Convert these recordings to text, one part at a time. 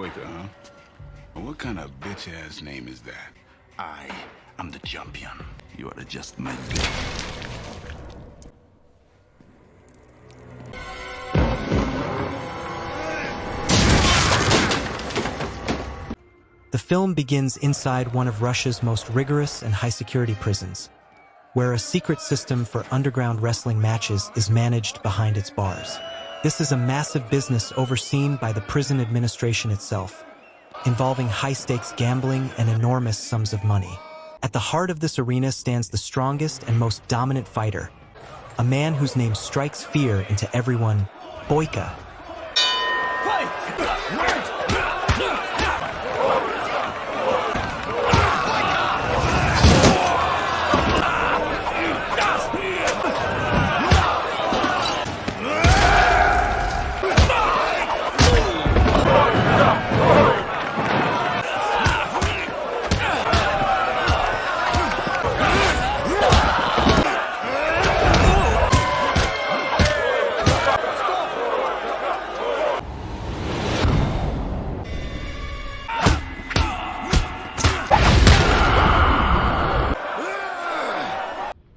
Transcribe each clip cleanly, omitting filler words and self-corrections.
Boyka, huh? Well, what kind of bitch-ass name is that? I'm the champion. You ought to just my The film begins inside one of Russia's most rigorous and high-security prisons, where a secret system for underground wrestling matches is managed behind its bars. This is a massive business overseen by the prison administration itself, involving high-stakes gambling and enormous sums of money. At the heart of this arena stands the strongest and most dominant fighter, a man whose name strikes fear into everyone, Boyka.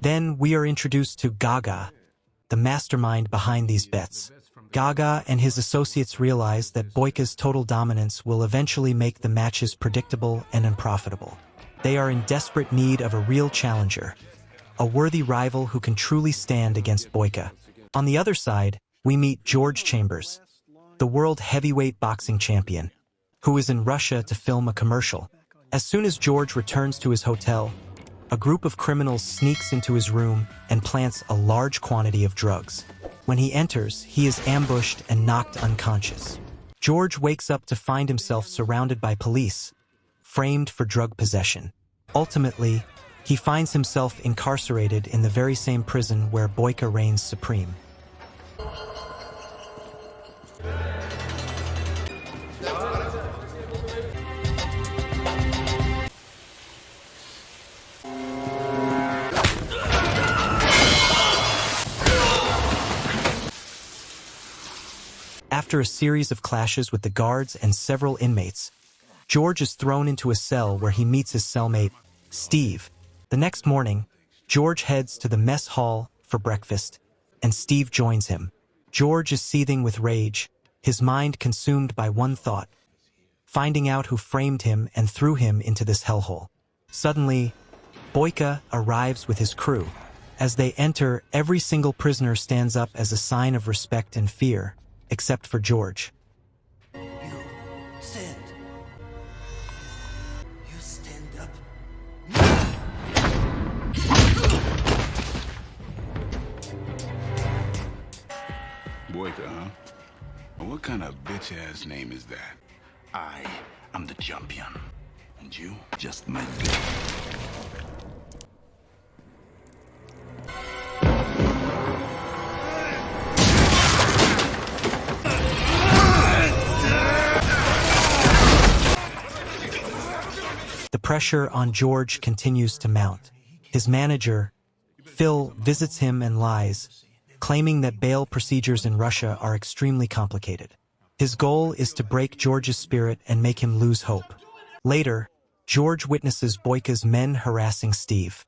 Then we are introduced to Gaga, the mastermind behind these bets. Gaga and his associates realize that Boyka's total dominance will eventually make the matches predictable and unprofitable. They are in desperate need of a real challenger, a worthy rival who can truly stand against Boyka. On the other side, we meet George Chambers, the world heavyweight boxing champion, who is in Russia to film a commercial. As soon as George returns to his hotel, a group of criminals sneaks into his room and plants a large quantity of drugs. When he enters, he is ambushed and knocked unconscious. George wakes up to find himself surrounded by police, framed for drug possession. Ultimately, he finds himself incarcerated in the very same prison where Boyka reigns supreme. After a series of clashes with the guards and several inmates, George is thrown into a cell where he meets his cellmate, Steve. The next morning, George heads to the mess hall for breakfast, and Steve joins him. George is seething with rage, his mind consumed by one thought: finding out who framed him and threw him into this hellhole. Suddenly, Boyka arrives with his crew. As they enter, every single prisoner stands up as a sign of respect and fear, except for George. You stand up. Boyka, huh? Well, what kind of bitch-ass name is that? I'm the champion. And you just my The pressure on George continues to mount. His manager, Phil, visits him and lies, claiming that bail procedures in Russia are extremely complicated. His goal is to break George's spirit and make him lose hope. Later, George witnesses Boyka's men harassing Steve.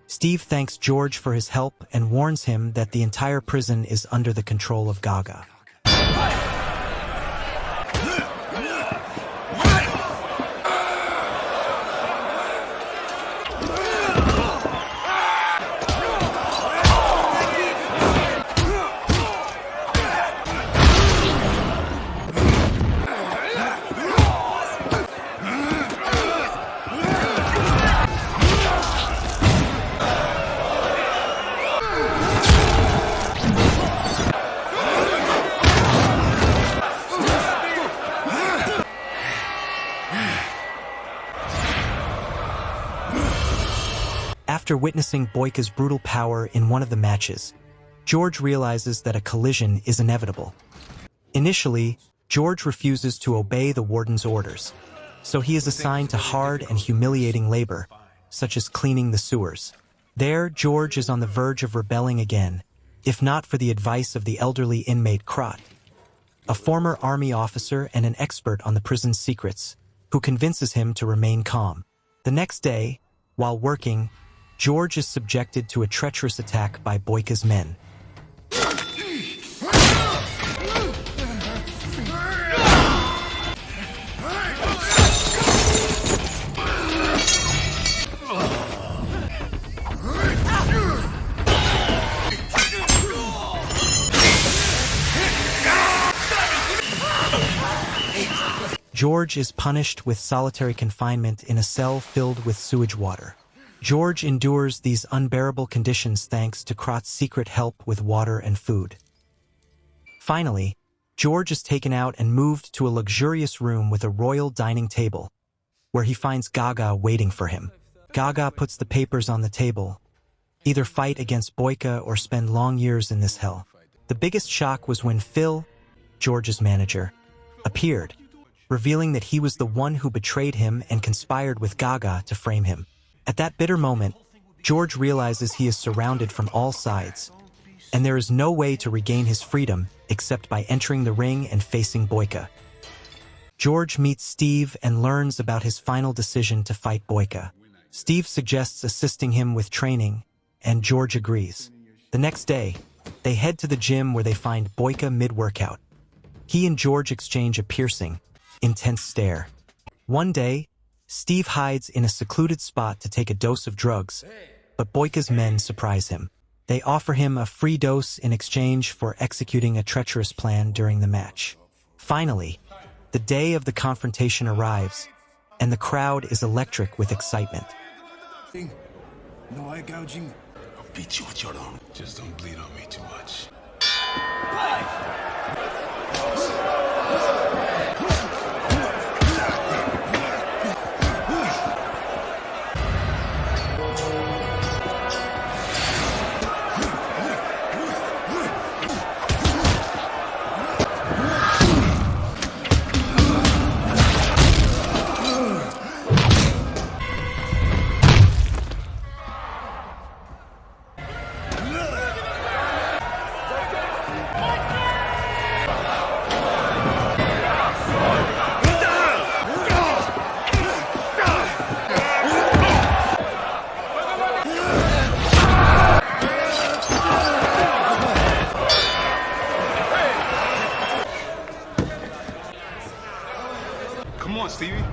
Steve thanks George for his help and warns him that the entire prison is under the control of Gaga. After witnessing Boyka's brutal power in one of the matches, George realizes that a collision is inevitable. Initially, George refuses to obey the warden's orders, so he is assigned to hard and humiliating labor, such as cleaning the sewers. There, George is on the verge of rebelling again, if not for the advice of the elderly inmate Krot, a former army officer and an expert on the prison's secrets, who convinces him to remain calm. The next day, while working, George is subjected to a treacherous attack by Boyka's men. George is punished with solitary confinement in a cell filled with sewage water. George endures these unbearable conditions thanks to Krot's secret help with water and food. Finally, George is taken out and moved to a luxurious room with a royal dining table, where he finds Gaga waiting for him. Gaga puts the papers on the table. Either fight against Boyka or spend long years in this hell. The biggest shock was when Phil, George's manager, appeared, revealing that he was the one who betrayed him and conspired with Gaga to frame him. At that bitter moment, George realizes he is surrounded from all sides, and there is no way to regain his freedom except by entering the ring and facing Boyka. George meets Steve and learns about his final decision to fight Boyka. Steve suggests assisting him with training, and George agrees. The next day, they head to the gym where they find Boyka mid-workout. He and George exchange a piercing, intense stare. One day, Steve hides in a secluded spot to take a dose of drugs, but Boyka's men surprise him. They offer him a free dose in exchange for executing a treacherous plan during the match. Finally, the day of the confrontation arrives, and the crowd is electric with excitement. No eye gouging. I'll beat you with your own. Just don't bleed on me too much. Come on, Stevie.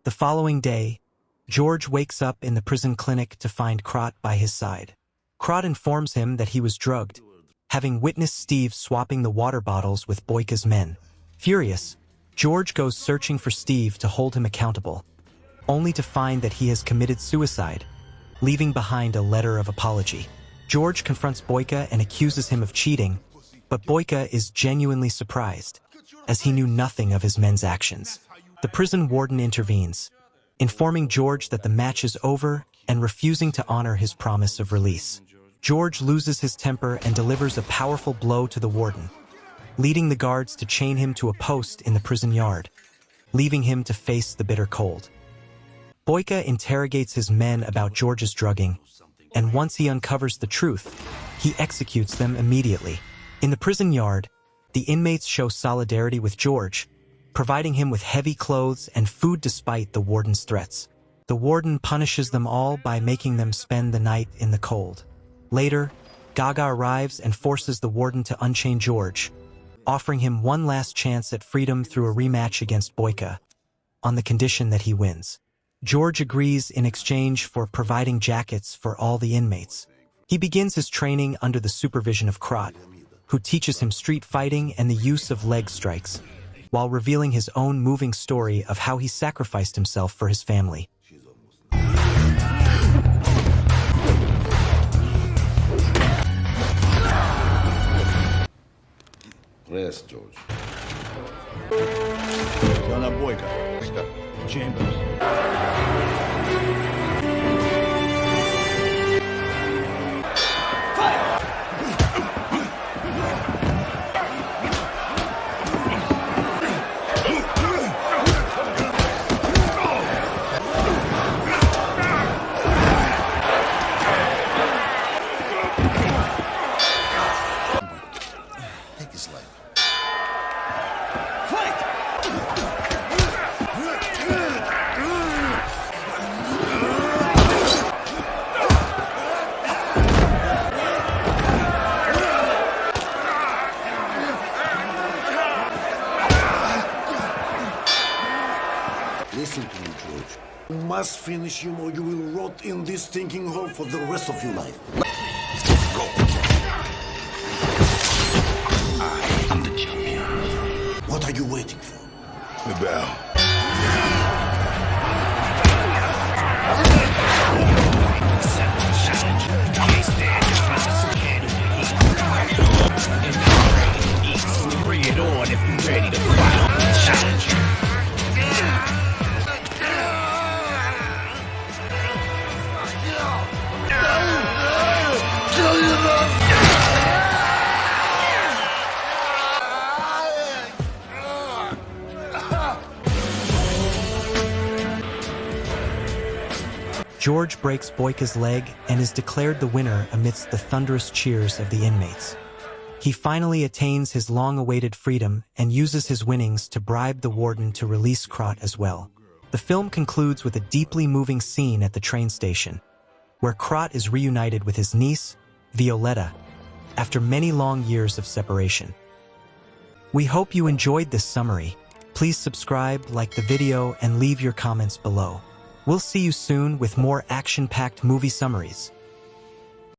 The following day, George wakes up in the prison clinic to find Krot by his side. Krot informs him that he was drugged, having witnessed Steve swapping the water bottles with Boyka's men. Furious, George goes searching for Steve to hold him accountable, only to find that he has committed suicide, leaving behind a letter of apology. George confronts Boyka and accuses him of cheating, but Boyka is genuinely surprised, as he knew nothing of his men's actions. The prison warden intervenes, informing George that the match is over and refusing to honor his promise of release. George loses his temper and delivers a powerful blow to the warden, leading the guards to chain him to a post in the prison yard, leaving him to face the bitter cold. Boyka interrogates his men about George's drugging, and once he uncovers the truth, he executes them immediately. In the prison yard, the inmates show solidarity with George, providing him with heavy clothes and food despite the warden's threats. The warden punishes them all by making them spend the night in the cold. Later, Gaga arrives and forces the warden to unchain George, offering him one last chance at freedom through a rematch against Boyka, on the condition that he wins. George agrees in exchange for providing jackets for all the inmates. He begins his training under the supervision of Krot, who teaches him street fighting and the use of leg strikes, while revealing his own moving story of how he sacrificed himself for his family. best, George. Yuri Boyka. Chambers. Take his life. Listen to me, George. You must finish him or you will rot in this stinking hole for the rest of your life. I'm the champion. What are you waiting for? The bell. Bring it on if you're ready to fight. Challenge. George breaks Boyka's leg and is declared the winner amidst the thunderous cheers of the inmates. He finally attains his long-awaited freedom and uses his winnings to bribe the warden to release Krot as well. The film concludes with a deeply moving scene at the train station, where Krot is reunited with his niece, Violetta, after many long years of separation. We hope you enjoyed this summary. Please subscribe, like the video, and leave your comments below. We'll see you soon with more action-packed movie summaries.